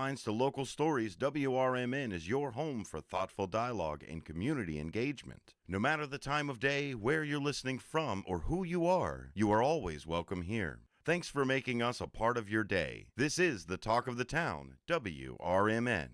headlines to local stories, WRMN is your home for thoughtful dialogue and community engagement. No matter the time of day, where you're listening from, or who you are always welcome here. Thanks for making us a part of your day. This is the Talk of the Town, WRMN.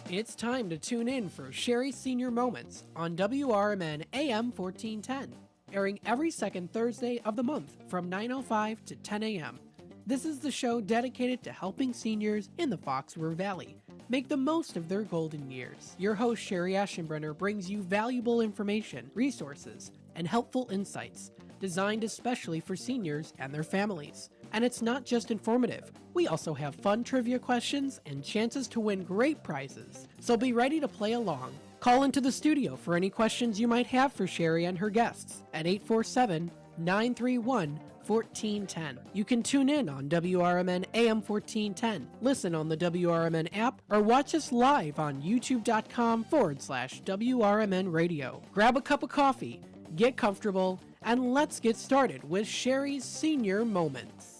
It's time to tune in for Cherie Senior Moments on WRMN AM 1410, airing every second Thursday of the month from 9:05 to 10 a.m. This is the show dedicated to helping seniors in the Fox River Valley make the most of their golden years. Your host, Cherie Aschenbrenner, brings you valuable information, resources, and helpful insights designed especially for seniors and their families. And it's not just informative. We also have fun trivia questions and chances to win great prizes. So be ready to play along. Call into the studio for any questions you might have for Cherie and her guests at 847-931-1410. You can tune in on WRMN AM 1410, listen on the WRMN app, or watch us live on youtube.com/WRMN radio. Grab a cup of coffee, get comfortable, and let's get started with Cherie's Senior Moments.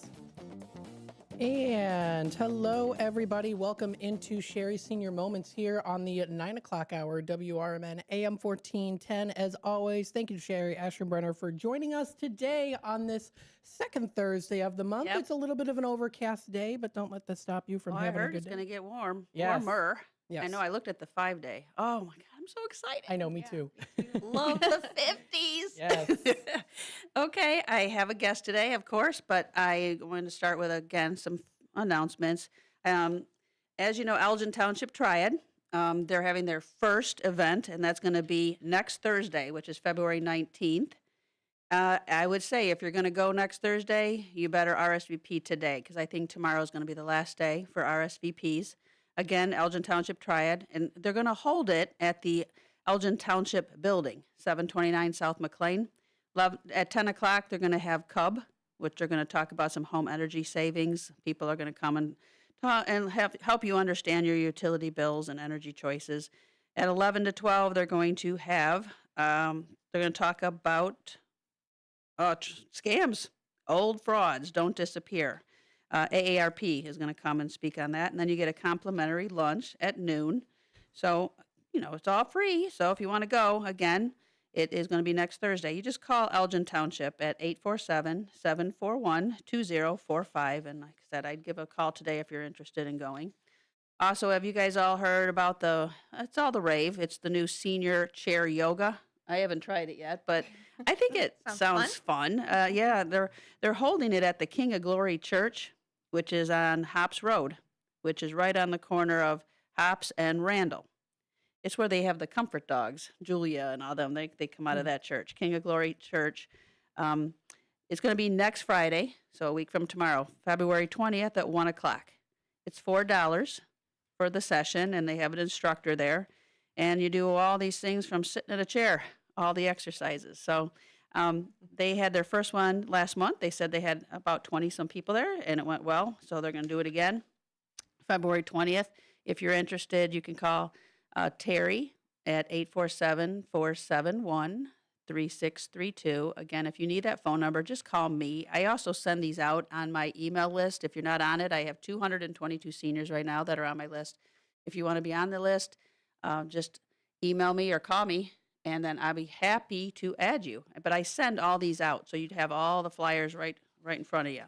And hello, everybody. Welcome into Cherie Senior Moments here on the 9 o'clock hour, WRMN AM 1410. As always, thank you, Cherie Aschenbrenner, for joining us today on this second Thursday of the month. Yep. It's a little bit of an overcast day, but don't let this stop you from having I a heard good it's day. going to get warm. Yes. Warmer. Yes. I know. I looked at the 5-day. Oh, my God. I'm so excited. I know, me too. Love the 50s. Yes. Okay. I have a guest today, of course, but I want to start with, again, some announcements. As you know, Elgin Township Triad, they're having their first event, and that's going to be next Thursday, which is February 19th. I would say if you're going to go next Thursday, you better RSVP today, because I think tomorrow is going to be the last day for RSVPs. Again, Elgin Township Triad, and they're going to hold it at the Elgin Township Building, 729 South McLean. At 10 o'clock, they're going to have CUB, which they're going to talk about some home energy savings. People are going to come and talk and help you understand your utility bills and energy choices. At 11 to 12, they're going to have, they're going to talk about scams, old frauds, don't disappear. AARP is going to come and speak on that. And then you get a complimentary lunch at noon. So, it's all free. So if you want to go, again, it is going to be next Thursday. You just call Elgin Township at 847-741-2045. And like I said, I'd give a call today if you're interested in going. Also, have you guys all heard about it's all the rave. It's the new senior chair yoga. I haven't tried it yet, but I think it sounds fun. Yeah, they're holding it at the King of Glory Church, which is on Hops Road, which is right on the corner of Hops and Randall. It's where they have the comfort dogs, Julia and all them. They come out of that church, King of Glory Church. It's going to be next Friday, so a week from tomorrow, February 20th at 1 o'clock. It's $4 for the session, and they have an instructor there. And you do all these things from sitting in a chair, all the exercises. So they had their first one last month. They said they had about 20-some people there, and it went well. So they're going to do it again, February 20th. If you're interested, you can call Terry at 847-471-3632. Again, if you need that phone number, just call me. I also send these out on my email list. If you're not on it, I have 222 seniors right now that are on my list. If you want to be on the list, just email me or call me, and then I'll be happy to add you. But I send all these out, so you'd have all the flyers right in front of you.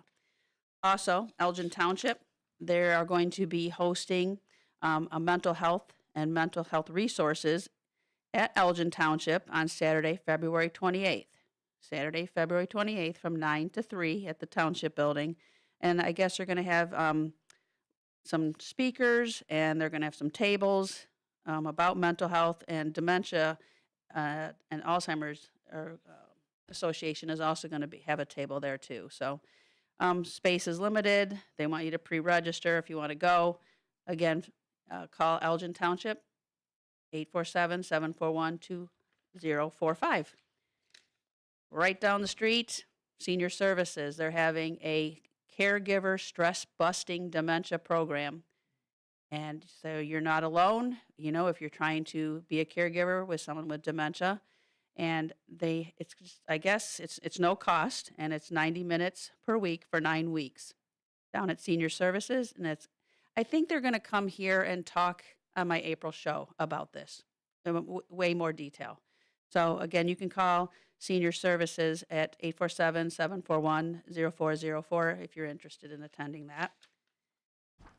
Also, Elgin Township, they are going to be hosting a mental health resources at Elgin Township on Saturday, February 28th. Saturday, February 28th from 9 to 3 at the Township Building. And I guess they're going to have some speakers, and they're going to have some tables about mental health and dementia, and Alzheimer's Association is also going to have a table there too. So space is limited. They want you to pre-register if you want to go. Again, call Elgin Township, 847-741-2045. Right down the street, Senior Services, they're having a caregiver stress-busting dementia program. And so you're not alone, if you're trying to be a caregiver with someone with dementia. And it's no cost, and it's 90 minutes per week for 9 weeks. down at Senior Services, and I think they're going to come here and talk on my April show about this in way more detail. So again, you can call Senior Services at 847-741-0404 if you're interested in attending that.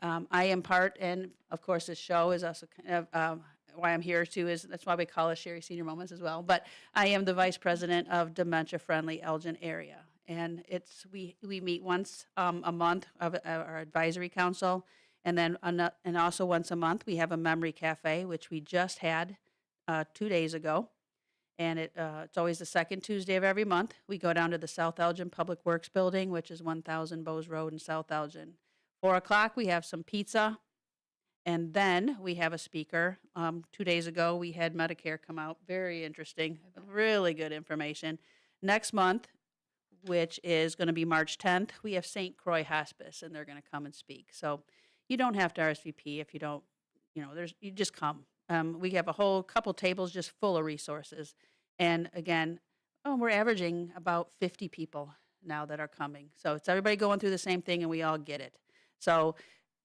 I am part, and of course, this show is also kind of why I'm here too. Is that's why we call it Cherie Senior Moments as well. But I am the vice president of Dementia Friendly Elgin area, and we meet once a month of our advisory council, and then and also once a month we have a memory cafe, which we just had 2 days ago. And it's always the second Tuesday of every month. We go down to the South Elgin Public Works Building, which is 1000 Bowes Road in South Elgin. 4 o'clock, we have some pizza, and then we have a speaker. 2 days ago, we had Medicare come out. Very interesting, really good information. Next month, which is going to be March 10th, we have St. Croix Hospice, and they're going to come and speak. So you don't have to RSVP if you don't, you just come. We have a whole couple tables just full of resources. And again, we're averaging about 50 people now that are coming. So it's everybody going through the same thing, and we all get it. So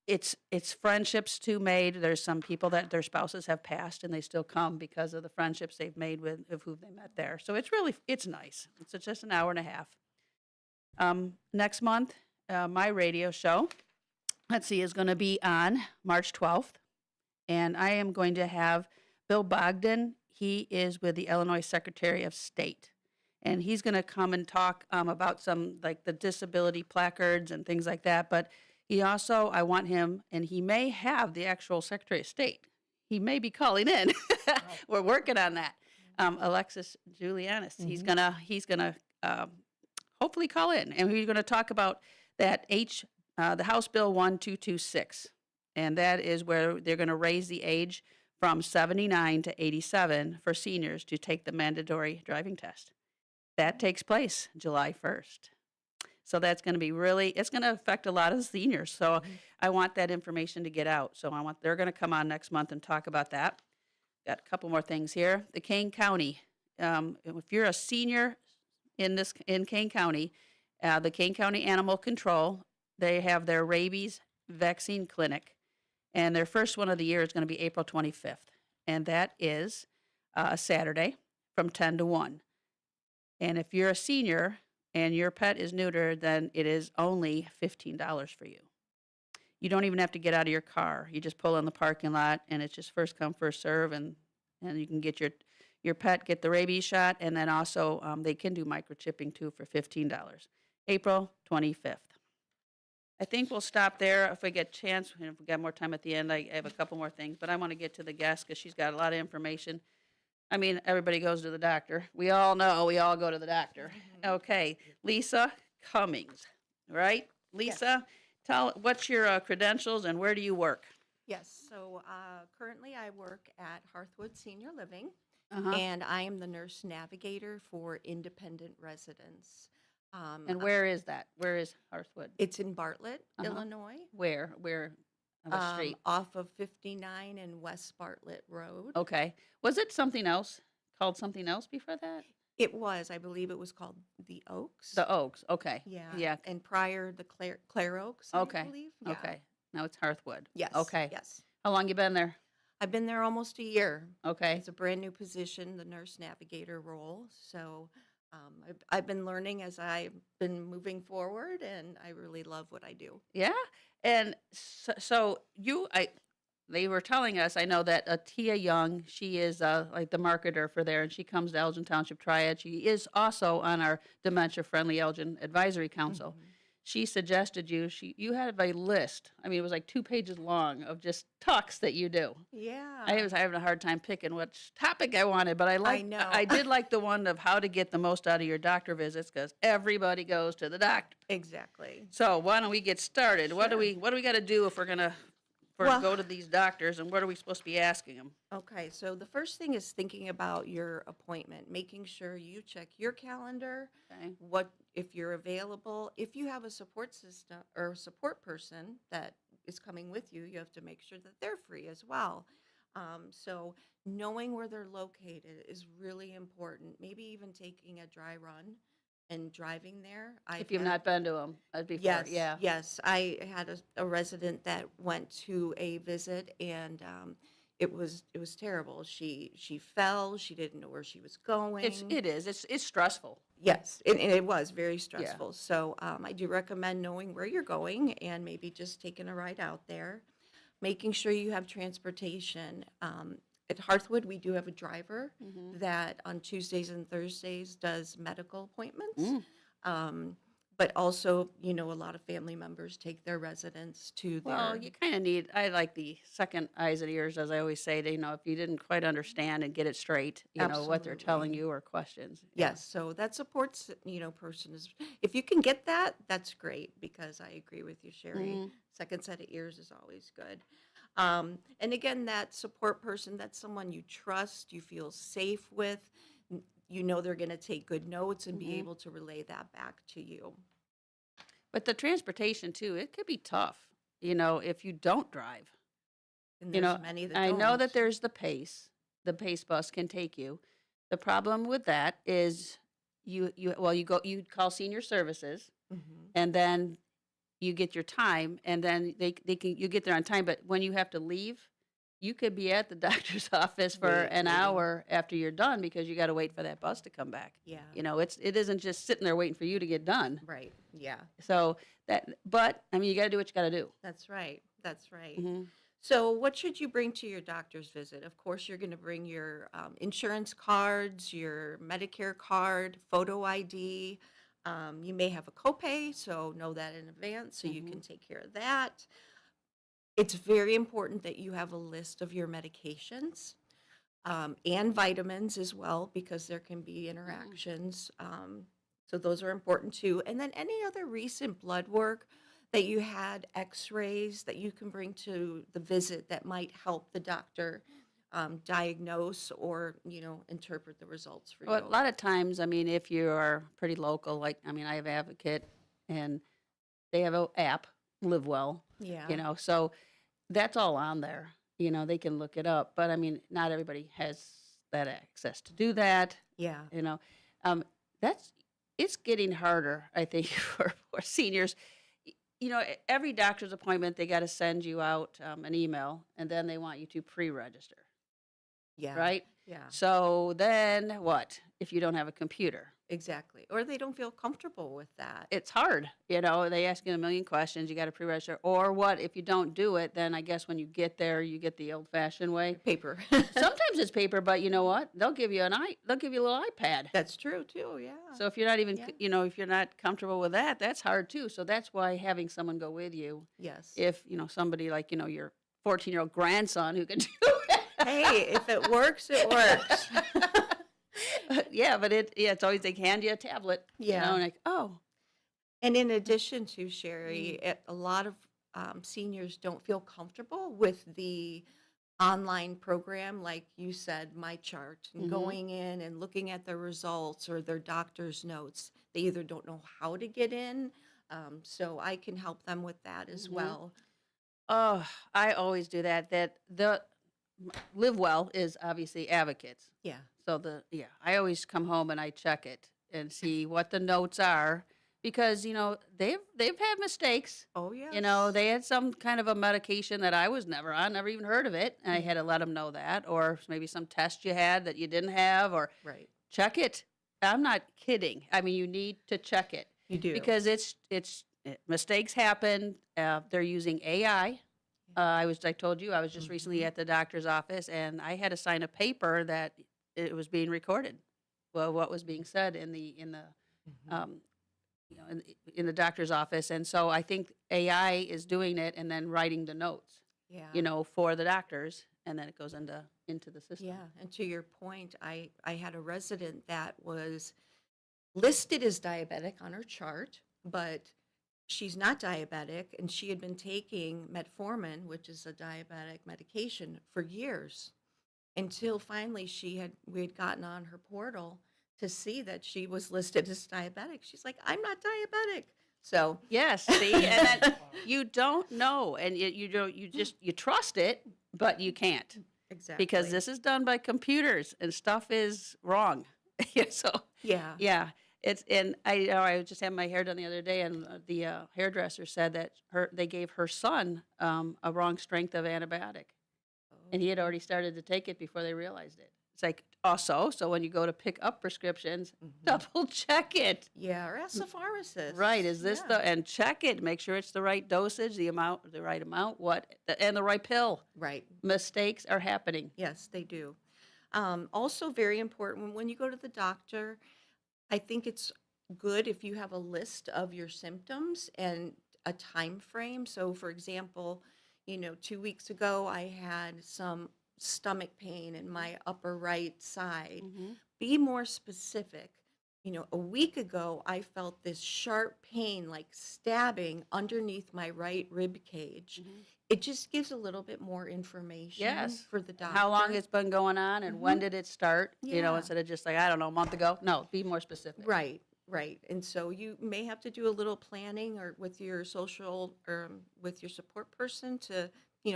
it's friendships too made. There's some people that their spouses have passed, and they still come because of the friendships they've made of who they met there. So it's nice. It's just an hour and a half. Next month, my radio show, is going to be on March 12th. And I am going to have Bill Bogdan. He is with the Illinois Secretary of State. And he's going to come and talk about some, like the disability placards and things like that. But he also, I want him, and he may have the actual Secretary of State. He may be calling in. We're working on that. Alexis Julianis. He's gonna hopefully call in. And we're going to talk about that the House Bill 1226. And that is where they're going to raise the age from 79 to 87 for seniors to take the mandatory driving test. That takes place July 1st. So that's going to be it's going to affect a lot of seniors. So I want that information to get out. So they're going to come on next month and talk about that. Got a couple more things here. The Kane County, if you're a senior in Kane County, the Kane County Animal Control, they have their rabies vaccine clinic. And their first one of the year is going to be April 25th. And that is a Saturday from 10 to 1. And if you're a senior and your pet is neutered, then it is only $15 for you. You don't even have to get out of your car. You just pull in the parking lot, and it's just first come, first serve. And you can get your pet, get the rabies shot. And then also they can do microchipping too for $15. April 25th. I think we'll stop there if we get a chance. If we got more time at the end, I have a couple more things, but I want to get to the guest because she's got a lot of information. I mean, everybody goes to the doctor. We all know we all go to the doctor. Okay, Lisa Cummings, right? Lisa, tell what's your credentials and where do you work? Yes, so currently I work at Hearthwood Senior Living, Uh-huh. and I am the nurse navigator for independent residents. And where is that? Where is Hearthwood? It's in Bartlett, Uh-huh. Illinois, Where on the street? off of 59 and West Bartlett Road. Okay. Was it something else, called something else before that? It was, I believe it was called the Oaks. The Oaks, okay. Yeah. Yeah, And prior, the Claire Oaks, Okay, I believe. Yeah. okay. Now it's Hearthwood. Yes. Okay. Yes. How long you been there? I've been there almost a year. Okay. It's a brand new position, the nurse navigator role. So I've been learning as I've been moving forward, and I really love what I do. Yeah. And so they were telling us, I know that Tia Young, she is like the marketer for there, and she comes to Elgin Township Triad. She is also on our Dementia Friendly Elgin Advisory Council. She suggested you had a list. I mean, it was like 2 pages long of just talks that you do. Yeah. I was having a hard time picking which topic I wanted, but know. I did like the one of how to get the most out of your doctor visits because everybody goes to the doctor. Exactly. So why don't we get started? What do we got to do if we're gonna Well- go to these doctors, and what are we supposed to be asking them? Okay, so the first thing is thinking about your appointment, making sure you check your calendar, Okay. what if you're available. If you have a support system or support person that is coming with you, you have to make sure that they're free as well. So knowing where they're located is really important. Maybe even taking a dry run and driving there. I've If you've had- not been to them before, Yes, yeah. yes. I had a resident that went to a visit, and it was terrible. She fell. She didn't know where she was going. It's stressful. Yes, and it was very stressful. So I do recommend knowing where you're going and maybe just taking a ride out there, making sure you have transportation. At Hearthwood, we do have a driver that on Tuesdays and Thursdays does medical appointments. But also, a lot of family members take their residents to Well, their. you kind of need, I like the second eyes and ears, as I always say, to, if you didn't quite understand and get it straight, what they're telling Absolutely. you or questions. Yeah. Yes, so that supports, person is, if you can get that, that's great, because I agree with you, Cherie. Second set of ears is always good. And again, that support person, that's someone you trust, you feel safe with, they're going to take good notes and be able to relay that back to you. But the transportation too, it could be tough, if you don't drive. And there's many that I don't. know that there's the Pace. The Pace bus can take you. The problem with that is you call senior services, and then you get your time, and then you get there on time. But when you have to leave, you could be at the doctor's office for an Waiting. hour after you're done because you got to wait for that bus to come back. Yeah. It isn't just sitting there waiting for you to get done. Right, yeah, So but I mean, you got to do what you got to do. that's right, that's right. Mhm. So what should you bring to your doctor's visit? Of course, you're going to bring your insurance cards, your Medicare card, photo ID. You may have a copay, so know that in advance so you can take care of that. It's very important that you have a list of your medications and vitamins as well, because there can be interactions. So those are important too. And then any other recent blood work that you had, x-rays that you can bring to the visit that might help the doctor diagnose or, interpret the results for Well, you. a lot of times, I mean, if you are pretty local, like, I mean, I have Advocate, and they have an app, Live Well, Yeah. so that's all on there. They can look it up, but I mean, not everybody has that access to do that. Yeah. It's getting harder, I think, for seniors. Every doctor's appointment, they got to send you out an email, and then they want you to pre-register, Yeah. right? Yeah. So then what if you don't have a computer? Exactly. Or they don't feel comfortable with that. It's hard, they ask you a million questions, you got to pre-register. Or what if you don't do it, then I guess when you get there, you get the old-fashioned way. Paper. Sometimes it's paper, but you know what? They'll give you a little iPad. That's true too. Yeah. So if you're not even, Yeah. if you're not comfortable with that, that's hard too. So that's why having someone go with you, Yes. if, somebody like, your 14-year-old grandson who can do it. Hey, if it works, it works. Yeah, but it's always they hand you a tablet, Yeah. and like, oh, And in addition to Cherie, a lot of seniors don't feel comfortable with the online program, like you said, My Chart, and going in and looking at their results or their doctor's notes. They either don't know how to get in, so I can help them with that as well. oh, I always do that. That the Live Well is obviously Advocates. Yeah. So I always come home and I check it and see what the notes are, because they've had mistakes. Oh, yeah. They had some kind of a medication that I was never on, never even heard of it, and I had to let them know that, or maybe some test you had that you didn't have, or Right. check it. I'm not kidding. I mean, you need to check it You do. because mistakes happen. They're using AI. I told you I was just recently at the doctor's office, and I had to sign a paper that it was being recorded. Well, what was being said in the in the doctor's office, and so I think AI is doing it and then writing the notes, Yeah. for the doctors, and then it goes into the system. Yeah, and to your point, I had a resident that was listed as diabetic on her chart, but she's not diabetic, and she had been taking metformin, which is a diabetic medication, for years, until finally we had gotten on her portal to see that she was listed as diabetic. She's like, I'm not diabetic. So Yes, see, and then you don't know, and you trust it, but you can't. exactly. Because this is done by computers and stuff is wrong. So Yeah. yeah, And I just had my hair done the other day, and the hairdresser said that they gave her son a wrong strength of antibiotic, and he had already started to take it before they realized it. It's like also, so when you go to pick up prescriptions, double check it. Yeah, or ask the pharmacist. Right? Is this Yeah. and check it, make sure it's the right dosage, the right amount, and the right pill. Right. Mistakes are happening. Yes, they do. Also, very important when you go to the doctor, I think it's good if you have a list of your symptoms and a time frame. So, for example, 2 weeks ago, I had some stomach pain in my upper right side. Be more specific. A week ago, I felt this sharp pain, like stabbing underneath my right rib cage. It just gives a little bit more information Yes. for the doctor. How long it's been going on, and when did it start? Yeah. Instead of just like, I don't know, a month ago. No, be more specific. Right, right. And so you may have to do a little planning or with your social or with your support person to,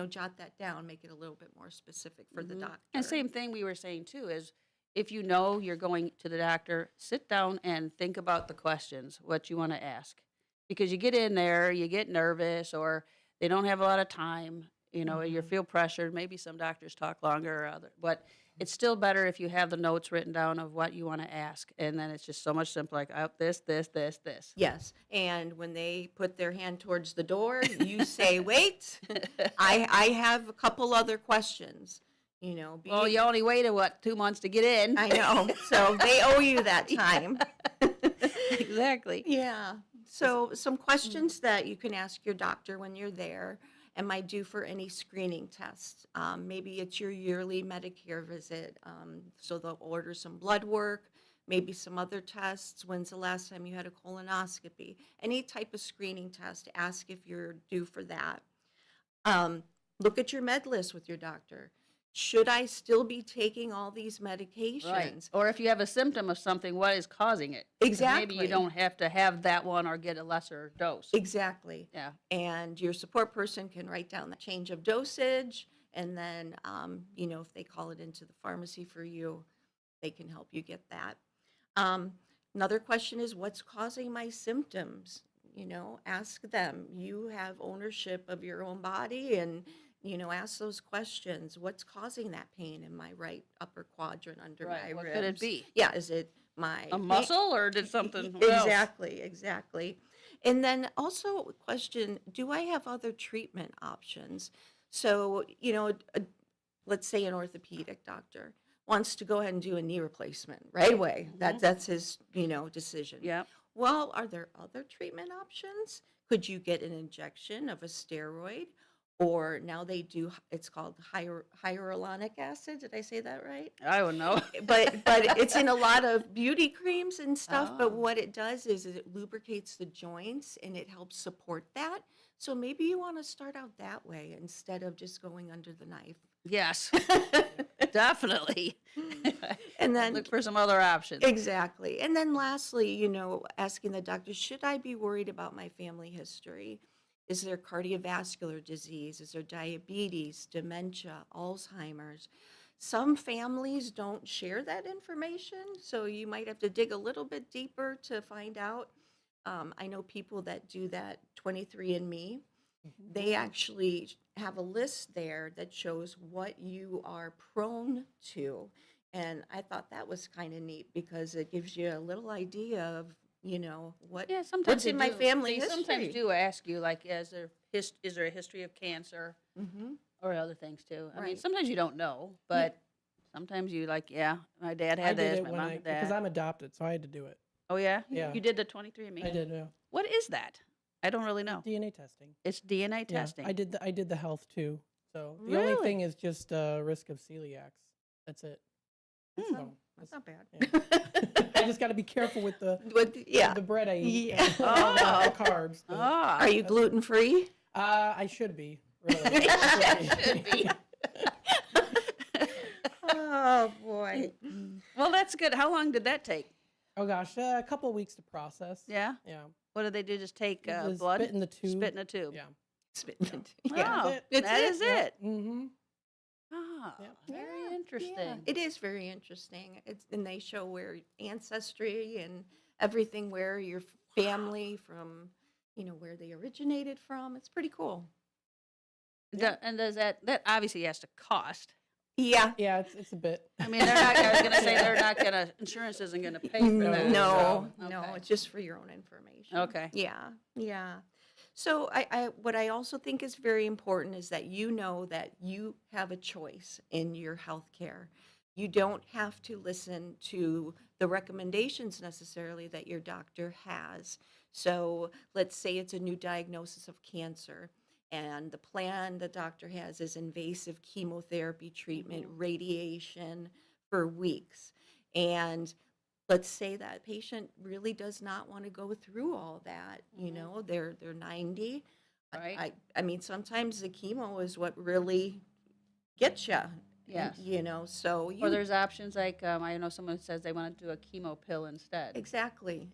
jot that down, make it a little bit more specific for the doctor. And same thing we were saying too is if you know you're going to the doctor, sit down and think about the questions, what you want to ask. Because you get in there, you get nervous, or they don't have a lot of time, you feel pressured. Maybe some doctors talk longer or other, but it's still better if you have the notes written down of what you want to ask. And then it's just so much simpler, like, oh, this. Yes. And when they put their hand towards the door, you say, wait, I have a couple other questions. Well, you only waited, 2 months to get in? I know. So they owe you that time. Exactly. Yeah. So some questions that you can ask your doctor when you're there. Am I due for any screening tests? Maybe it's your yearly Medicare visit. So they'll order some blood work, maybe some other tests. When's the last time you had a colonoscopy? Any type of screening test, ask if you're due for that. Look at your med list with your doctor. Should I still be taking all these medications? Right. Or if you have a symptom of something, what is causing it? 'Cause Exactly. maybe you don't have to have that one or get a lesser dose. Exactly. Yeah. And your support person can write down the change of dosage, and then, if they call it into the pharmacy for you, they can help you get that. Another question is, what's causing my symptoms? Ask them. You have ownership of your own body, and ask those questions. What's causing that pain in my right upper quadrant under my What ribs? could it be? Yeah, is it my A muscle, or did something? what else? Exactly. And then also a question, do I have other treatment options? So, let's say an orthopedic doctor wants to go ahead and do a knee replacement right away. That's his, decision. Yeah. Well, are there other treatment options? Could you get an injection of a steroid? Or now they do, it's called hyaluronic acid. Did I say that right? I would know. But it's in a lot of beauty creams and stuff. Oh. But what it does is it lubricates the joints and it helps support that. So maybe you want to start out that way instead of just going under the knife. Yes, definitely. And then Look for some other options. exactly. And then lastly, asking the doctor, should I be worried about my family history? Is there cardiovascular disease? Is there diabetes, dementia, Alzheimer's? Some families don't share that information, so you might have to dig a little bit deeper to find out. I know people that do that 23andMe. They actually have a list there that shows what you are prone to. And I thought that was kind of neat because it gives you a little idea of what Yeah, sometimes what's they in my do. family They history. sometimes do ask you, like, is there a history of cancer or other things too? I mean, Right. sometimes you don't know, but sometimes you like, yeah, my dad I had did this, it my when mom had because that. I'm adopted, so I had to do it. Oh yeah, Yeah. You did the 23andMe. I did, yeah. What is that? I don't really know. DNA testing. It's DNA Yeah, testing. I did the health too. So the only Really? thing is just risk of celiacs. That's it. That's So, not, that's not bad. yeah. I just got to be careful with the Yeah. the bread I eat. Yeah. All the carbs. but, Ah, Are you gluten free? I should be. Really. should be. Oh boy. Well, that's good. How long did that take? Oh gosh, a couple of weeks to process. Yeah. Yeah. What did they do? Just take The blood? Spit in the tube. Spit in a tube. Yeah. Yeah. Oh, it. It's that it. is it. Mm-hmm. Ah, Yeah. very Yeah, interesting. yeah. It is very interesting. And they show where ancestry and everything where your family from, where they originated from. It's pretty cool. And does that obviously has to cost? Yeah. Yeah, it's a bit. I mean, they're not. I was gonna say they're not gonna. Insurance isn't gonna pay for that. No, so, no, okay. it's just for your own information. Okay. Yeah, yeah. So what I also think is very important is that you know that you have a choice in your health care. You don't have to listen to the recommendations necessarily that your doctor has. So let's say it's a new diagnosis of cancer, and the plan the doctor has is invasive chemotherapy treatment, radiation for weeks. And let's say that patient really does not want to go through all that. They're 90. Right. I mean, sometimes the chemo is what really gets you. Yes. So Or there's options like I know someone says they want to do a chemo pill instead. exactly.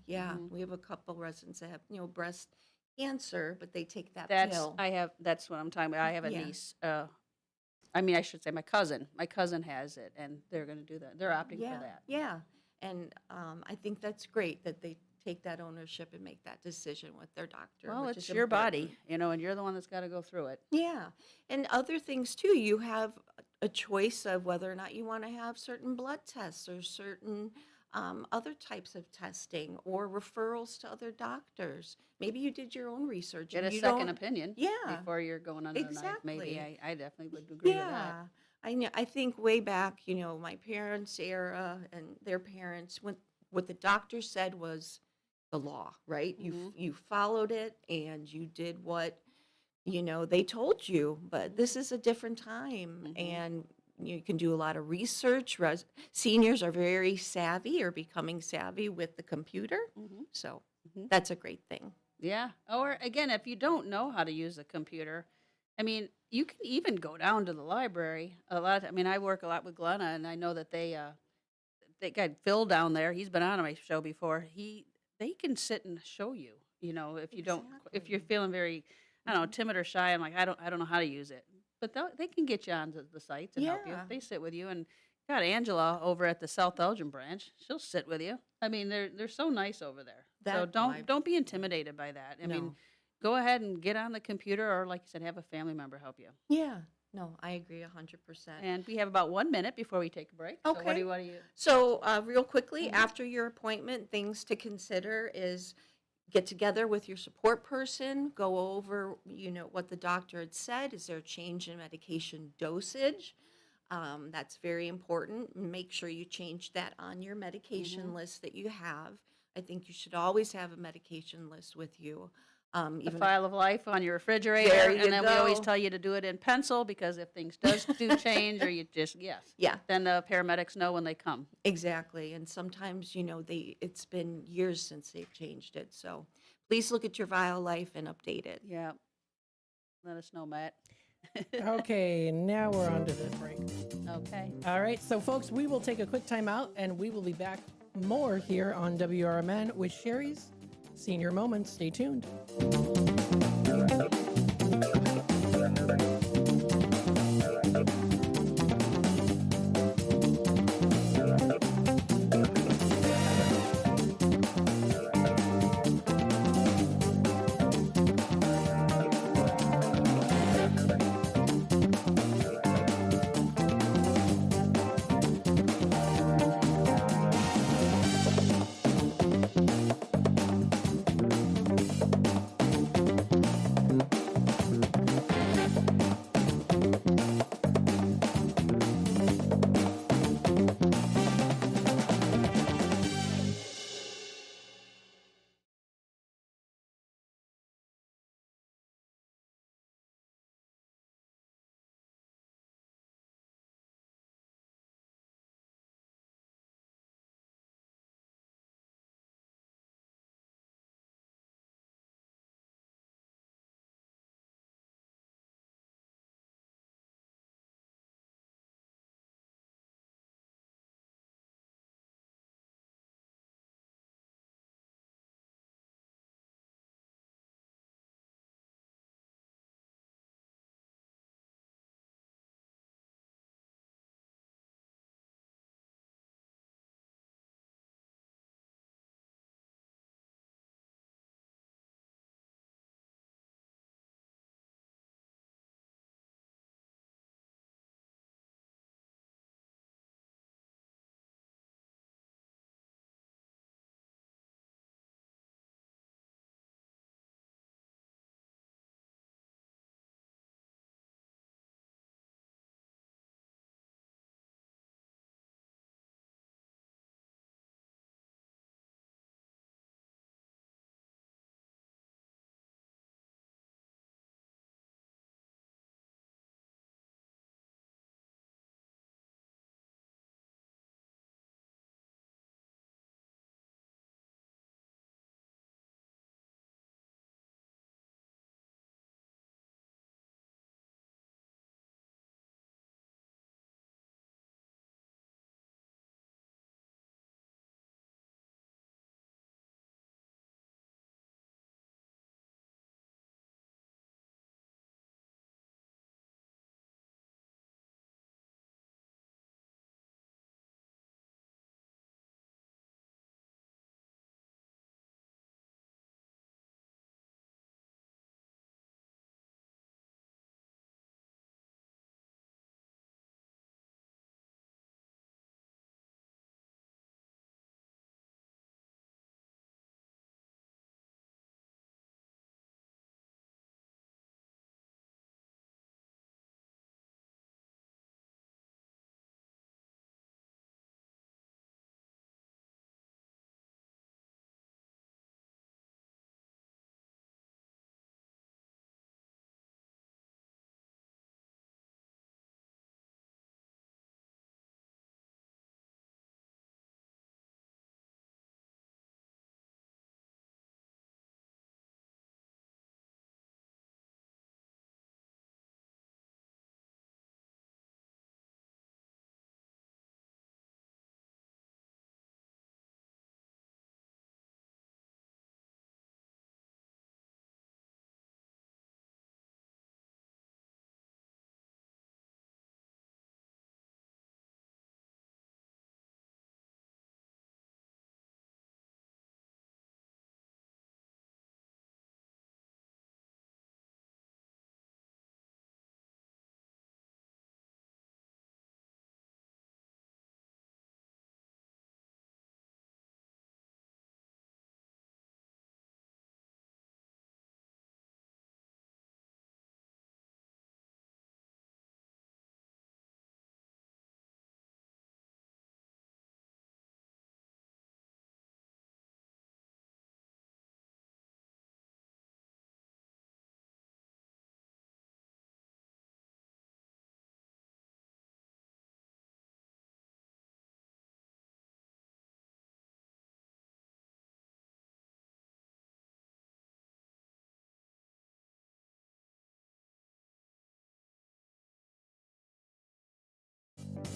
Yeah, Mhm. we have a couple residents that have breast cancer, but they take that That's pill. That's what I'm talking about. I have a Yeah. niece. I mean, I should say my cousin. My cousin has it, and they're going to do that. They're opting Yeah, for that. yeah, and I think that's great that they take that ownership and make that decision with their doctor. Well, which it's is your important. body, and you're the one that's got to go through it. Yeah, and other things too. You have a choice of whether or not you want to have certain blood tests or certain other types of testing or referrals to other doctors. Maybe you did your own research. Get and a you second don't- opinion Yeah, before you're going under the knife. Maybe exactly. I definitely would agree with that. Yeah, I know. I think way back, my parents' era and their parents, when what the doctor said was the law, right? Mhm. You followed it and you did what they told you. But this is a different time, Mhm. and you can do a lot of research. Seniors are very savvy or becoming savvy with the computer, Mhm. so Mhm. that's a great thing. Yeah. Or again, if you don't know how to use a computer, I mean, you can even go down to the library. I mean, I work a lot with Glenna, and I know that they got Phil down there. He's been on my show before. They can sit and show you. If you don't, if you're Exactly. feeling very, I don't know, timid or shy, I'm like, I don't know how to use it. But they can get you onto the sites and help you. Yeah. They sit with you, and got Angela over at the South Elgin branch. She'll sit with you. I mean, they're so nice over there. So That's why. don't be intimidated by that. I mean, No. go ahead and get on the computer, or like you said, have a family member help you. Yeah. No, I agree 100%. And we have about 1 minute before we take a break. So Okay. what do you? So, real quickly, Mhm. after your appointment, things to consider is get together with your support person, go over, what the doctor had said. Is there a change in medication dosage? That's very important. Make sure you change that on your medication Mhm. list that you have. I think you should always have a medication list with you. The Even if, file of life on your refrigerator, there you and then we always go. tell you to do it in pencil because if things do change, or you just Yeah, then the paramedics know when they come. exactly. And sometimes, it's been years since they've changed it. So please look at your vial life and update it. Yeah, let us know, Matt. Okay, now we're on to the break. Okay. All right, so folks, we will take a quick time out and we will be back more here on WRMN with Cherie's Senior Moments. Stay tuned.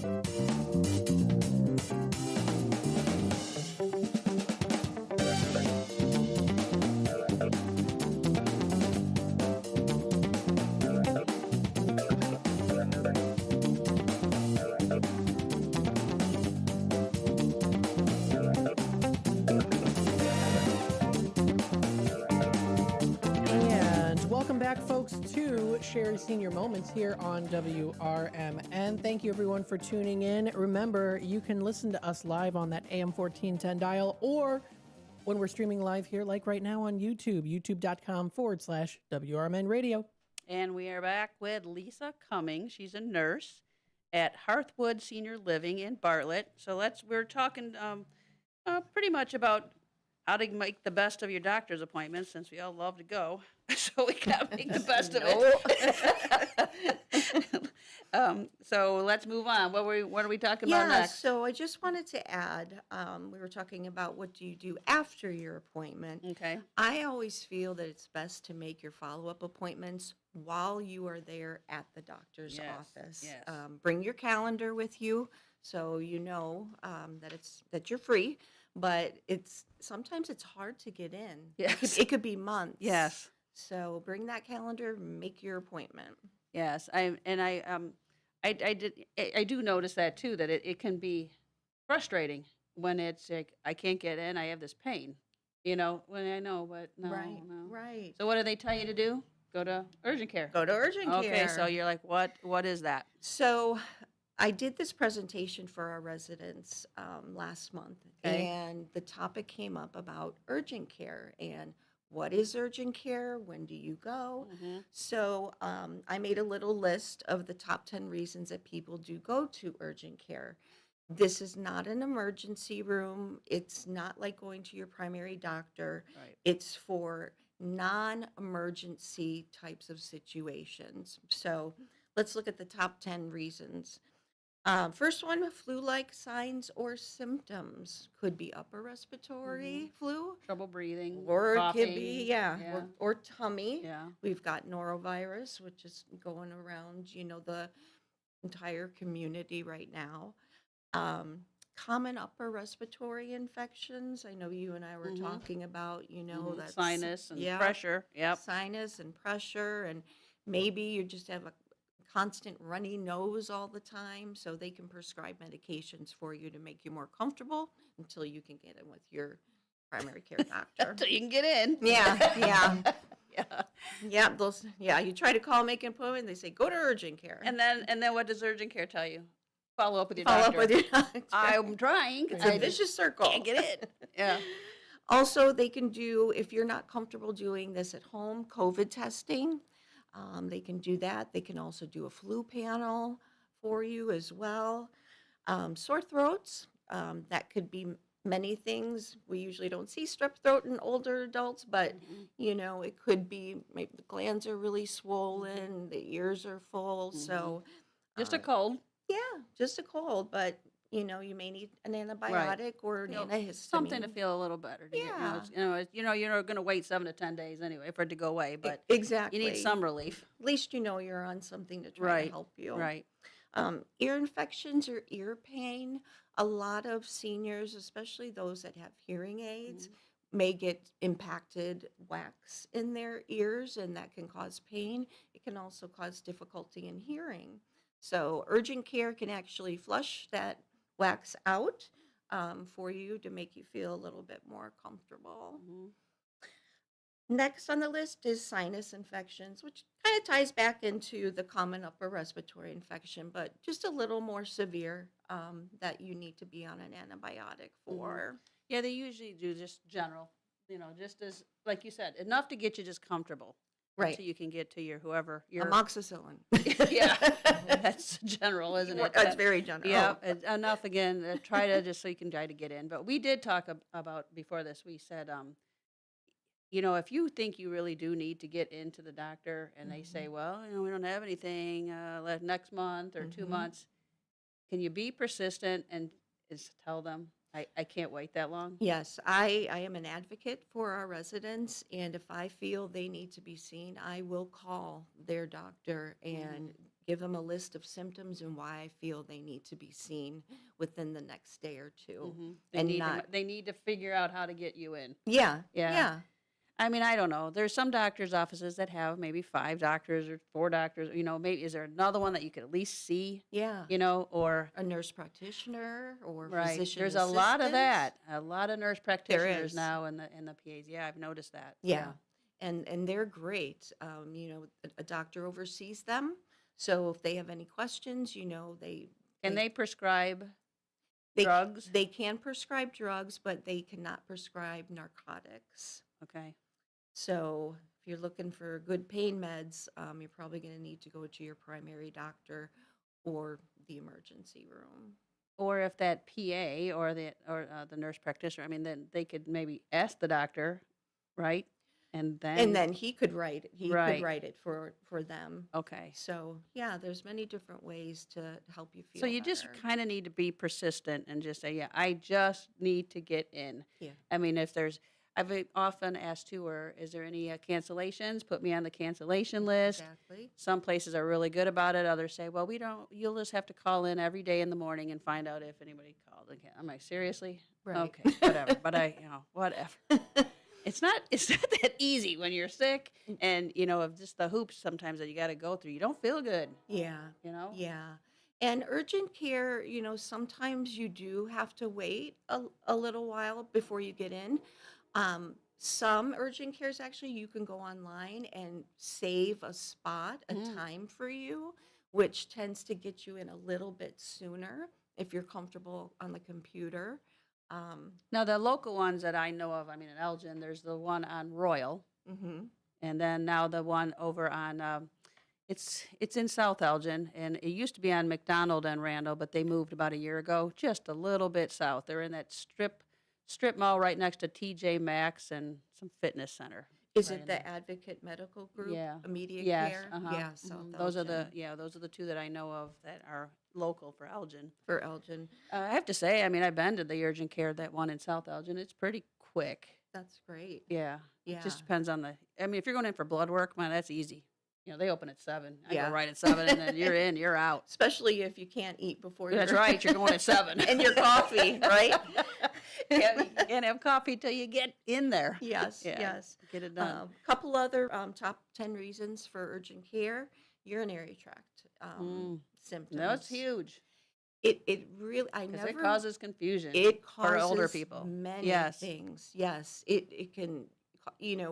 And welcome back, folks, to Cherie Senior Moments here on WRMN. Thank you, everyone, for tuning in. Remember, you can listen to us live on that AM 1410 dial, or when we're streaming live here, like right now on YouTube, youtube.com/WRMN radio. And we are back with Lisa Cummings. She's a nurse at Hearthwood Senior Living in Bartlett. So we're talking pretty much about how to make the best of your doctor's appointments, since we all love to go. So we got to make the best of it. So let's move on. What are we talking about next? So I just wanted to add, we were talking about what do you do after your appointment. Okay. I always feel that it's best to make your follow-up appointments while you are there at the doctor's office. Yes. Bring your calendar with you so you know that you're free. But sometimes it's hard to get in. Yes. It could be months. Yes. So bring that calendar, make your appointment. Yes. I do notice that too, that it can be frustrating when it's like, I can't get in, I have this pain. When I know, but no. Right. So what do they tell you to do? Go to urgent care. Go to urgent care. Okay, so you're like, what is that? So I did this presentation for our residents last month, Okay. and the topic came up about urgent care and what is urgent care? When do you go? Mm-hmm. So I made a little list of the top 10 reasons that people do go to urgent care. This is not an emergency room. It's not like going to your primary doctor. Right. It's for non-emergency types of situations. So let's look at the top 10 reasons. First one, flu-like signs or symptoms. Could be upper respiratory flu, Trouble breathing, or it coughing. could be, or tummy. Yeah. We've got norovirus, which is going around, the entire community right now. Common upper respiratory infections. I know you and I were talking about, that's Sinus and pressure. Yep. sinus and pressure, and maybe you just have a constant runny nose all the time, so they can prescribe medications for you to make you more comfortable until you can get in with your primary care doctor. Until you can get in. Yeah. Yeah. You try to call, make an appointment, they say go to urgent care. And then what does urgent care tell you? Follow up with your Follow doctor. up with your doctor. I'm trying. It's a vicious circle. Can't get in. Yeah. Also, they can do, if you're not comfortable doing this at home, COVID testing. They can do that. They can also do a flu panel for you as well. Sore throats, that could be many things. We usually don't see strep throat in older adults, but it could be maybe the glands are really swollen, the ears are full. So Just a cold. yeah, just a cold, but you may need an antibiotic or an antihistamine. Something to feel a little better. You're going to wait 7 to 10 days anyway for it to go away, but exactly. you need some relief. At least you're on something to try to help you. Right. Ear infections or ear pain. A lot of seniors, especially those that have hearing aids, may get impacted wax in their ears, and that can cause pain. It can also cause difficulty in hearing. So urgent care can actually flush that wax out for you to make you feel a little bit more comfortable. Next on the list is sinus infections, which kind of ties back into the common upper respiratory infection, but just a little more severe that you need to be on an antibiotic for. Yeah, they usually do just general, just as, like you said, enough to get you just comfortable. Right. So you can get to your Amoxicillin. Yeah, that's general, isn't it? That's very general. Yeah, enough again. Try to just so you can try to get in. But we did talk about before this. We said, if you think you really do need to get into the doctor, and they say, well, we don't have anything next month or 2 months, can you be persistent and just tell them, I can't wait that long? Yes, I am an advocate for our residents, and if I feel they need to be seen, I will call their doctor and give them a list of symptoms and why I feel they need to be seen within the next day or 2, and not They need to figure out how to get you in. yeah, Yeah. yeah. I mean, I don't know. There's some doctors' offices that have maybe 5 doctors or 4 doctors. Maybe is there another one that you could at least see? Yeah. Or A nurse practitioner or right. physician There's a lot of assistant. that. A lot of nurse practitioners is. now in the PAs. Yeah, I've noticed that. Yeah. And they're great. A doctor oversees them. So if they have any questions, Can they prescribe they drugs? they can prescribe drugs, but they cannot prescribe narcotics. Okay. So if you're looking for good pain meds, you're probably going to need to go to your primary doctor or the emergency room. Or if that PA or the nurse practitioner, I mean, then they could maybe ask the doctor, right? And And then he could write it. He Right. could write it for them. okay. So yeah, there's many different ways to help you feel So you just better. kind of need to be persistent and just say, yeah, I just need to get in. Yeah. I mean, I've often asked too, or is there any cancellations? Put me on the cancellation list. Exactly. Some places are really good about it. Others say, well, we don't, you'll just have to call in every day in the morning and find out if anybody called. I'm like, seriously? Right. Okay, whatever. But whatever. It's not that easy when you're sick and, of just the hoops sometimes that you got to go through. You don't feel good, Yeah. you know? Yeah. And urgent care, sometimes you do have to wait a little while before you get in. Some urgent cares, actually, you can go online and save a spot, a time for you, which tends to get you in a little bit sooner if you're comfortable on the computer. Now, the local ones that I know of, I mean, in Elgin, there's the one on Royal, Mhm. and then now the one over on, it's in South Elgin, and it used to be on McDonald and Randall, but they moved about a year ago, just a little bit south. They're in that strip mall right next to TJ Maxx and some fitness center. Is right it in the there. Advocate Medical Group? Yeah. Immediate Yes. Care? Uh-huh. Yeah, South Those are Elgin those are the 2 that I know of that are local for Elgin. for Elgin. I have to say, I mean, I've been to the urgent care, that one in South Elgin. It's pretty quick. That's great. Yeah. Yeah. It just depends on I mean, if you're going in for blood work, man, that's easy. They open at 7. I Yeah. go right at 7, and then you're in, you're out. Especially if you can't eat before That's you're right. You're going at 7. and your coffee, right? Yeah, you can't have coffee till you get in there. Yes, Yeah, yes. Get it done. Couple other top 10 reasons for urgent care: urinary tract symptoms. No, it's huge It really, I because never. it causes confusion It for older causes people. many Yes. things. Yes, it can,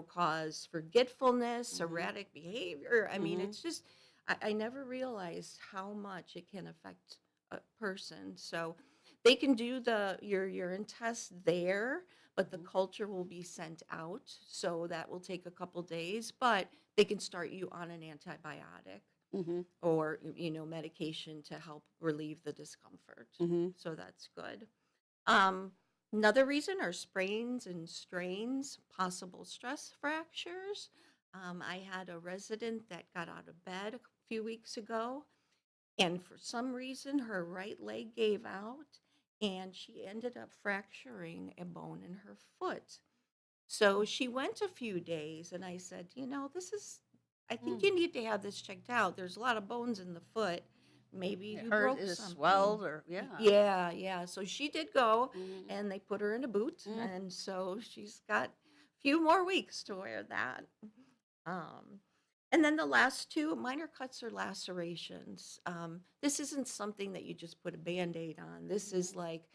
cause forgetfulness, Mhm. erratic behavior. I mean, Mhm. it's just, I never realized how much it can affect a person. So they can do your urine test there, but the Mhm. culture will be sent out. So that will take a couple days, but they can start you on an antibiotic Mhm. or, medication to help relieve the discomfort. Mhm. So that's good. Um, Another reason are sprains and strains, possible stress fractures. I had a resident that got out of bed a few weeks ago, and for some reason, her right leg gave out, and she ended up fracturing a bone in her foot. So she went a few days, and I said, I think Mm. you need to have this checked out. There's a lot of bones in the foot. Maybe It you hurt. broke Is something. swelled or yeah. Yeah, yeah. So she did go, Mhm. and they put her in a boot, Mm. and so she's got a few more weeks to wear that. Um, and then the last 2 minor cuts or lacerations. This isn't something that you just put a band-aid on. This is like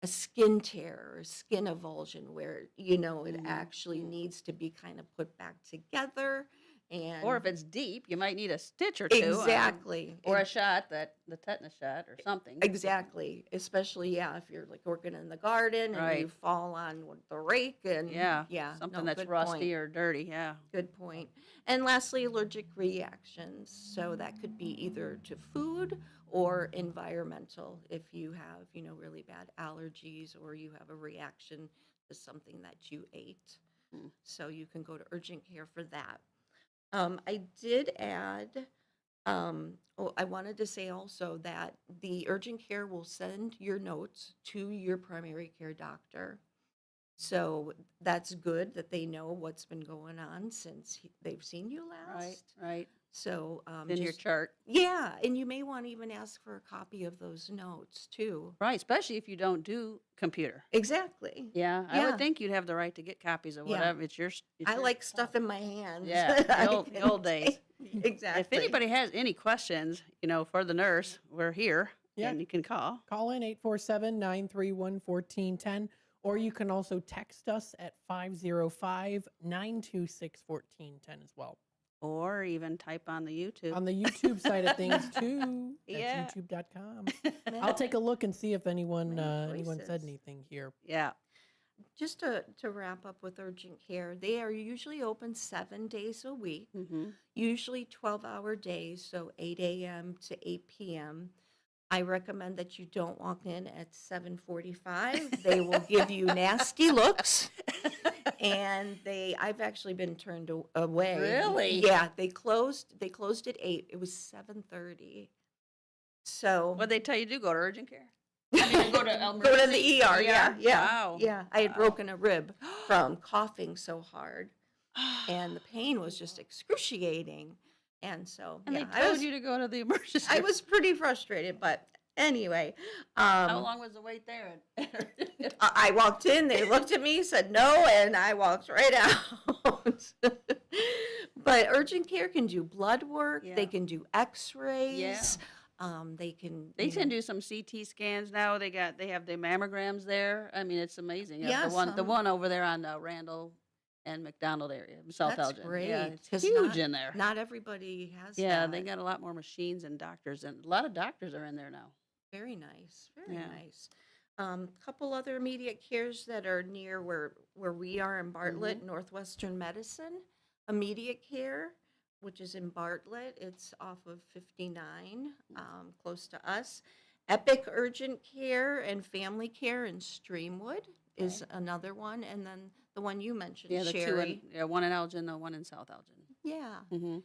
a skin tear or skin avulsion where, it Mhm. actually needs to be kind of put back together. Or if And it's deep, you might need a stitch or 2. exactly. Or a shot, the tetanus shot or something. Exactly. Especially, yeah, if you're like working in the garden and you Right. fall on the rake and Yeah. yeah, Something no, that's good rusty point. or dirty. Yeah. Good point. And lastly, allergic reactions. So that could be either to food or environmental if you have, really bad allergies or you have a reaction to something that you ate. Mm. So you can go to urgent care for that. I did add, I wanted to say also that the urgent care will send your notes to your primary care doctor. So that's good that they know what's been going on since they've seen you Right, last. right. So In your just chart. yeah, and you may want to even ask for a copy of those notes too. Right, especially if you don't do computer. Exactly. Yeah, I would Yeah, think you'd have the right to get copies of yeah. whatever. It's I your like stuff. stuff in my hands. Yeah, I the can old days. take- If exactly. anybody has any questions, for the nurse, we're here Yeah. and you can call. Call in 847-931-1410, or you can also text us at 505-926-1410 as well. Or even type on the YouTube. On the YouTube side of things too, Yeah. that's youtube.com. Yeah, I'll take a look and see if anyone many said choices. anything here. Yeah. Just to wrap up with urgent care, they are usually open 7 days a week, Mm-hmm. usually 12-hour days, so 8 a.m. to 8 p.m. I recommend that you don't walk in at 7:45. They will give you nasty looks, and I've actually been turned away. Really? Yeah, they closed at 8. It was 7:30. So What they tell you to do? Go to urgent care? I mean, go to go to the ER. Yeah, yeah, Wow. yeah. I had Wow. broken a rib from coughing so hard, and the pain was just excruciating. And so, And yeah, they told you to go to the emergency. I was pretty frustrated, but anyway, How long was the wait there? I walked in, they looked at me, said no, and I walked right out. But urgent care can do blood work, Yeah. they can do x-rays, they can, They you can know, do some CT scans now. They have the mammograms there. I mean, it's amazing. Yeah, the some- one over there on Randall and McDonald area, South That's Elgin. great, Yeah, it's 'cause huge in there. not everybody has Yeah, that. they got a lot more machines and doctors, and a lot of doctors are in there now. Very nice, very Yeah. nice. Couple other immediate cares that are near where we are in Bartlett, Northwestern Medicine. Immediate care, which is in Bartlett, it's off of 59, close to us. Epic Urgent Care and Family Care in Streamwood is another one, and then the one you mentioned, Yeah, the two Cherie. one in Elgin, the one in South Elgin. Yeah. Mm-hmm.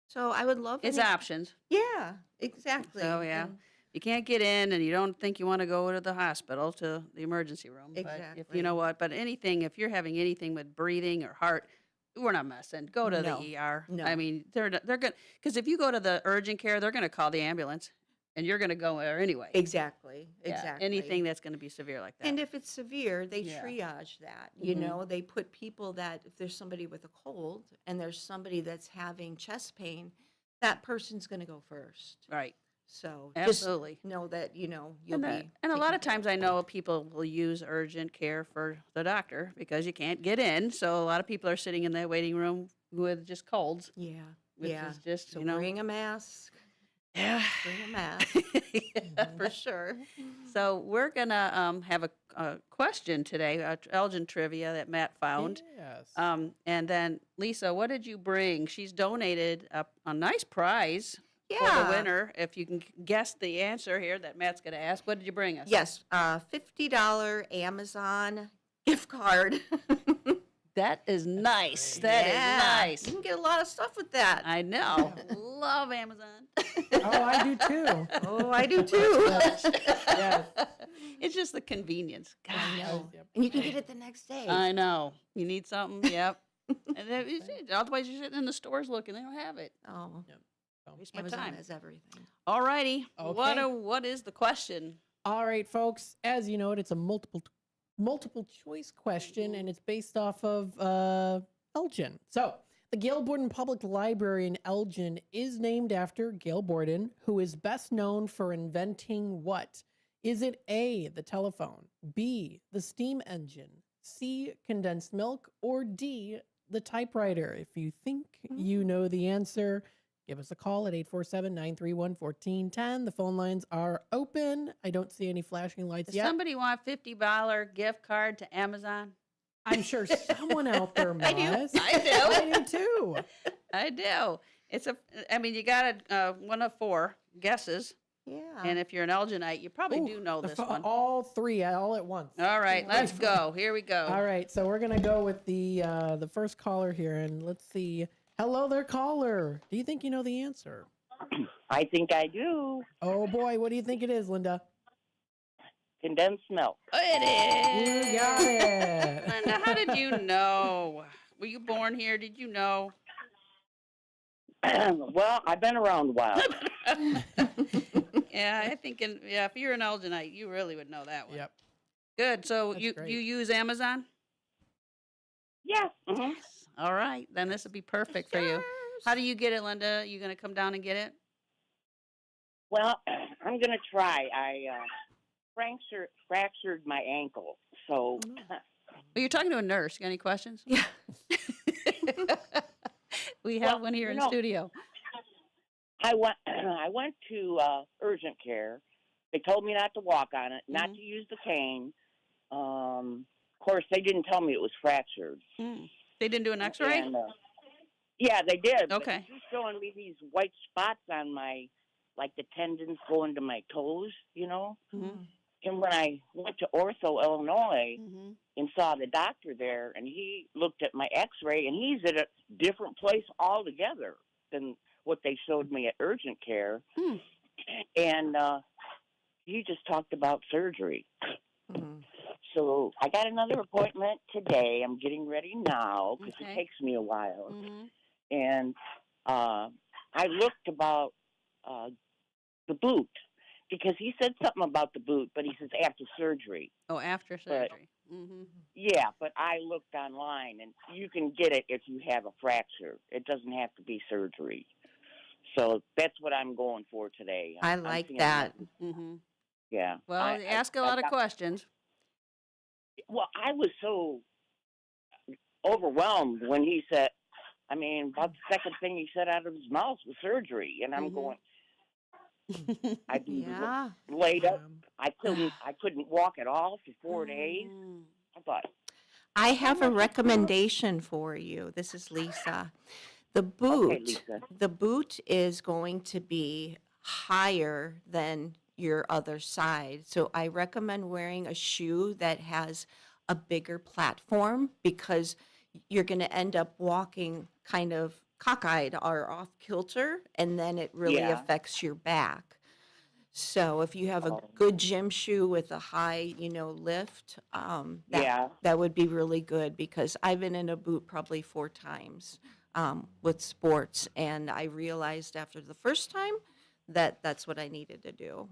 So I would love It's any- options. Yeah, exactly. So, yeah. And You can't get in and you don't think you want to go to the hospital, to the emergency room. But if Exactly. you know what, but anything, if you're having anything with breathing or heart, we're not messing. Go to No, the ER. no. I mean, they're going, because if you go to the urgent care, they're going to call the ambulance and you're going to go there anyway. Exactly, Yeah, exactly. anything that's going to be severe like that. And if it's severe, they Yeah. triage that. You Mhm. know, they put people that, if there's somebody with a cold and there's somebody that's having chest pain, that person's going to go first. Right. So Absolutely. just know that, you'll And, be. and a lot taken of care times I know people will use urgent care for the doctor because you can't get in. So a lot of people are sitting in that waiting room with just colds, Yeah, which yeah. is just, So bring a mask. yeah. Bring a mask Yeah. for sure. So we're gonna have a question today, Elgin trivia that Matt found, Yes. and then Lisa, what did you bring? She's donated a nice prize for the Yeah. winner. If you can guess the answer here that Matt's gonna ask, what did you bring us? Yes, $50 Amazon gift card. That is nice. great. That is Yeah, nice. You can get a lot of stuff with that. I know. Love Amazon. Oh, I do too. Oh, I do too. Yes. It's just the convenience. I Gosh. know. Yep. And you can get it the next day. I know. You need something? Yep. And then otherwise you're sitting in the stores looking, they don't have it. Oh, Waste my Amazon time. has everything. All righty. Okay. What is the question? All right, folks. As you know, it's a multiple choice question, and it's based off of Elgin. So, the Gail Borden Public Library in Elgin is named after Gail Borden, who is best known for inventing what? Is it A, the telephone, B, the steam engine, C, condensed milk, or D, the typewriter? If you think you know the answer, give us a call at 847-931-1410. The phone lines are open. I don't see any flashing lights Does yet. somebody want a $50 gift card to Amazon? I'm sure someone out there I do. must. I do. I do too. I do. You got one of four guesses. Yeah. And if you're an Elginite, you probably do know this one. All three, all at once. All right, let's go. Here we go. All right, so we're gonna go with the first caller here, and let's see. Hello there, caller. Do you think you know the answer? I think I do. Oh boy, what do you think it is, Linda? condensed milk. Oh, it You got is. it. Linda, how did you know? Were you born here? Did you know? Well, I've been around a while. Yeah, I think if you're an Elginite, you really would know that one. Yep. Good. So That's you great. use Amazon? Yeah. Yes. All right. Then this would be perfect for you. How do you get it, Linda? You gonna come down and get it? Well, I'm going to try. I fractured my ankle. So, Well, you're talking to a nurse. You got any questions? Yeah. We have Well, one here you in know- studio. I went to urgent care. They told me not to walk on it, not to use the cane. Of course, they didn't tell me it was fractured. Mm. They didn't do an X-ray? And, yeah, they did. But Okay. it's just showing me these white spots on my, like the tendons going to my toes, you know. Mm-hmm. And when I went to Ortho, Illinois, Mm-hmm. and saw the doctor there, and he looked at my X-ray, and he's at a different place altogether than what they showed me at urgent care. Hmm. And he just talked about surgery. Mhm. So I got another appointment today. I'm getting ready now because Okay. it takes me a while. Mm-hmm. And I looked about the boot because he said something about the boot, but he says after surgery. Oh, after surgery. Mm-hmm. Yeah, but I looked online, and you can get it if you have a fracture. It doesn't have to be surgery. So that's what I'm going for today. I I'm like seeing that. Mm-hmm. Yeah. Well, I- they ask a I lot of got- questions. Well, I was so overwhelmed when he said, I mean, about the second thing he said out of his mouth was surgery. And I'm Mhm. going, I'd be Yeah. laid up. Um, I couldn't walk at all for 4 days. Mm. I thought, I have a recommendation for you. This is Lisa. The okay, boot, Lisa. the boot is going to be higher than your other side. So I recommend wearing a shoe that has a bigger platform because you're going to end up walking kind of cockeyed or off kilter, and then it really Yeah. affects your back. So if you have a Oh. good gym shoe with a high, lift, Yeah. that would be really good because I've been in a boot probably 4 times with sports, and I realized after the first time that that's what I needed to do.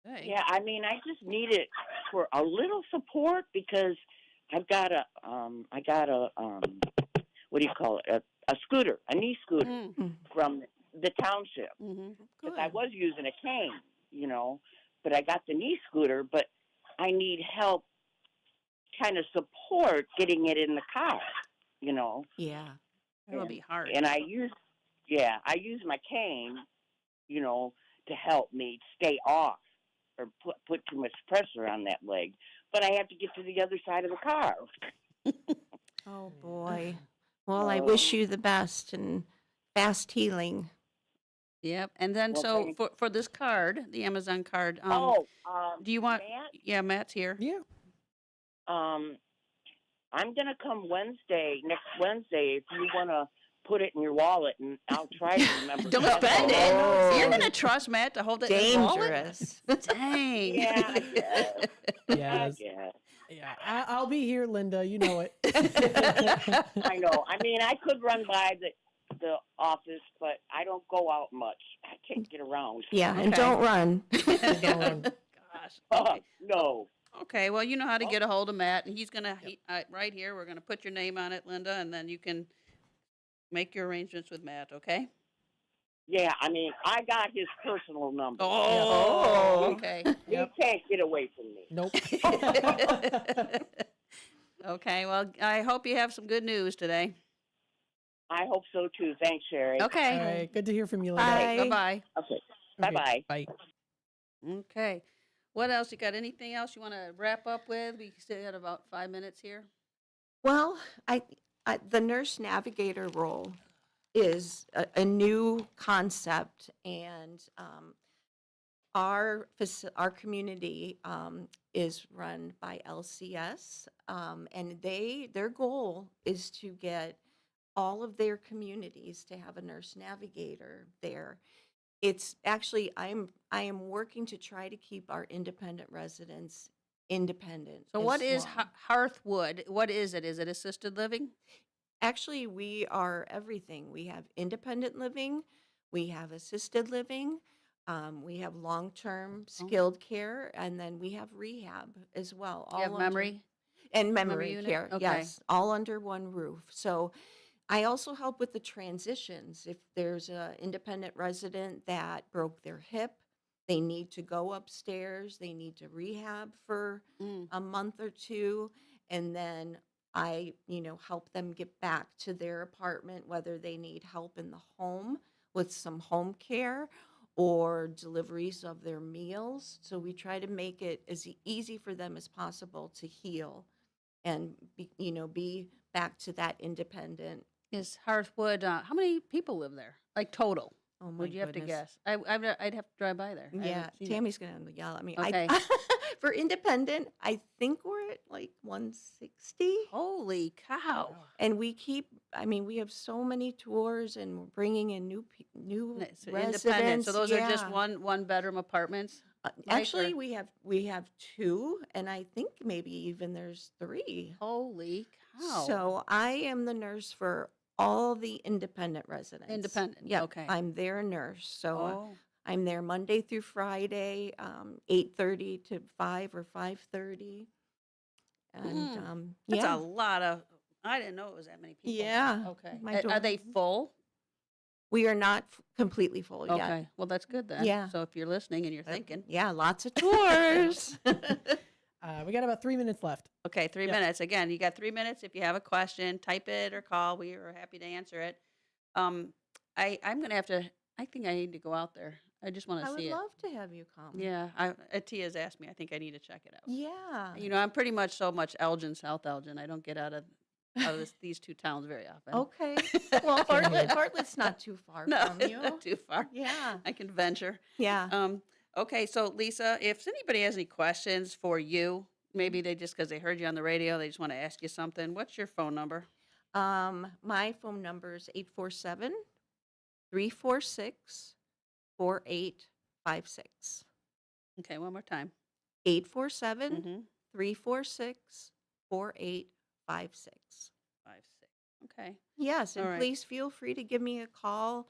Hey. Yeah, I mean, I just need it for a little support because I've got what do you call it? A scooter, a knee scooter Mm. from the township. Mm-hmm. Because I was using a cane, but I got the knee scooter, but I need help kind of support getting it in the car, Yeah. It'll be hard. And I use my cane, to help me stay off or put too much pressure on that leg. But I have to get to the other side of the car. Oh, boy. Well, I wish you the best and fast healing. Yep. And then Well, so thank- for this card, the Amazon card, do you want? Matt, Yeah, Matt's here. yeah. I'm gonna come next Wednesday, if you wanna put it in your wallet, and I'll try to remember. Don't to spend it. it. Oh. You're gonna trust Matt to hold it in his wallet? Dangerous. Dang. Yeah, I guess. Yes. Yeah, Yeah. I'll be here, Linda. You know it. I know. I mean, I could run by the office, but I don't go out much. I can't get around. Yeah, and Okay. don't run. Gosh. Okay. No. Okay. Well, you know how to get a hold of Matt, and he's gonna right here. We're gonna put your name on it, Linda, and then you can make your arrangements with Matt. Okay. Yeah, I mean, I got his personal number. Oh. Okay. He can't get away from me. Nope. Okay. Well, I hope you have some good news today. I hope so too. Thanks, Cherie. Okay. All right. Good to hear from you, Linda. Bye. Bye bye. Okay. Okay, Bye-bye. Bye. Okay. What else? You got anything else you want to wrap up with? We still got about 5 minutes here. Well, the nurse navigator role is a new concept, and our community is run by LCS, and their goal is to get all of their communities to have a nurse navigator there. It's actually, I am working to try to keep our independent residents independent. So as what is well. Hearthwood? What is it? Is it assisted living? Actually, we are everything. We have independent living, we have assisted living, we have long-term Oh, skilled care, and then we have rehab as well. you have All under memory and memory unit? care, Okay. yes, all under one roof. So I also help with the transitions. If there's an independent resident that broke their hip, they need to go upstairs, they need to rehab for Mm. a month or two, and then I, help them get back to their apartment, whether they need help in the home with some home care or deliveries of their meals. So we try to make it as easy for them as possible to heal and be back to that independent. Is Hearthwood, how many people live there? Like total? Oh my Would you have to goodness. guess? I'd have to drive by there. I Yeah, haven't seen it. Tammy's gonna yell at me. Okay. For independent, I think we're at like 160. Holy cow. And we have so many tours, and we're bringing in new It's residents. independent. So those are just yeah. one bedroom apartments? Actually, or- we have two, and I think maybe even there's three. Holy cow. So I am the nurse for all the independent residents. Independent, Yeah, okay. I'm their nurse. So Oh, I'm there Monday through Friday, 8:30 to 5 or 5:30. And that's yeah, a lot of, I didn't know it was that many people. Yeah, Okay. my Are they daughter- full? we are not completely full yet. Okay. Well, that's good then. Yeah. So if you're listening and you're thinking, Yeah, lots of tours. We got about 3 minutes left. okay, 3 Yeah. minutes. Again, you got 3 minutes. If you have a question, type it or call. We are happy to answer it. I'm going to have to, I think I need to go out there. I just want I to would see it. love to have you come. Yeah. Tia's asked me. I think I need to check it out. Yeah. You know, I'm pretty much so much Elgin, South Elgin. I don't get out of these two towns very often. Okay. Well, Bartlett's not too far No, from it's you. not too far. Yeah. I can venture. Yeah. Okay, so Lisa, if anybody has any questions for you, maybe they just because they heard you on the radio, they just want to ask you something. What's your phone number? My phone number is 847-346-4856. Okay, one more time. 847-346-4856. 5, 6. Okay. Yes, and All right. please feel free to give me a call.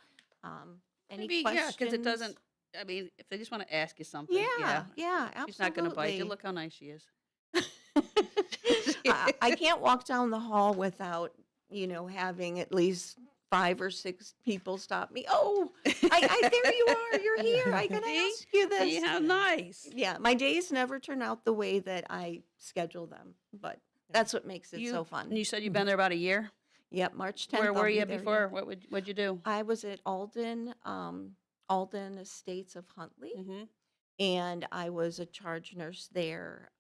Any Maybe, questions? because it doesn't. I mean, if they just want to ask you something, Yeah, absolutely. she's not going to bite you. Look how nice she is. I can't walk down the hall without, having at least 5 or 6 people stop me. Oh, there you are. You're here. I gotta See? ask you this. See how nice. Yeah, my days never turn out the way that I schedule them, but that's what makes it so fun. You said you've been there about a year. Yep, March 10th. Where I'll were be you there, before? yeah. What'd you do? I was at Alden Estates of Huntley, Mm-hmm. and I was a charge nurse there,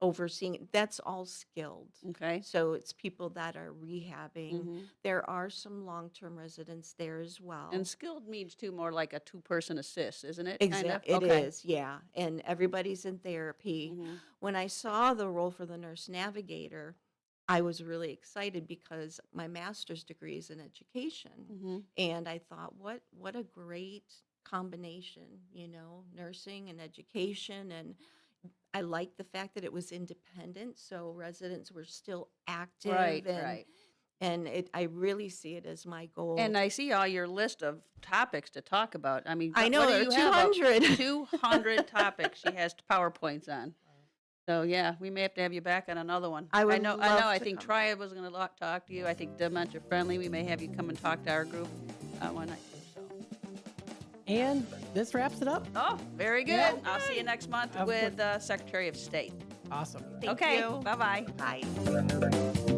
overseeing. That's all skilled. Okay. So it's people that are rehabbing. Mhm. There are some long-term residents there as well. And skilled means too more like a two-person assist, isn't it? Exactly, Kinda? it Okay. is, yeah. And everybody's in therapy. Mhm. When I saw the role for the nurse navigator, I was really excited because my master's degree is in education. Mhm. And I thought, what a great combination, nursing and education. And I liked the fact that it was independent, so residents were still active. Right, and, right. And I really see it as my goal. And I see all your list of topics to talk about. I mean, I know, what do there you are have? 200. 200 topics she has PowerPoints on. So yeah, we may have to have you back on another one. I would know. love I to think come Triad was going to talk to you. I think Dementia Friendly. We may have you come and talk to our group one night. So. And this wraps it up. Oh, very good. Yeah. I'll see you next month Of with Secretary of State. Awesome. Thank Okay. you. Bye-bye. Bye.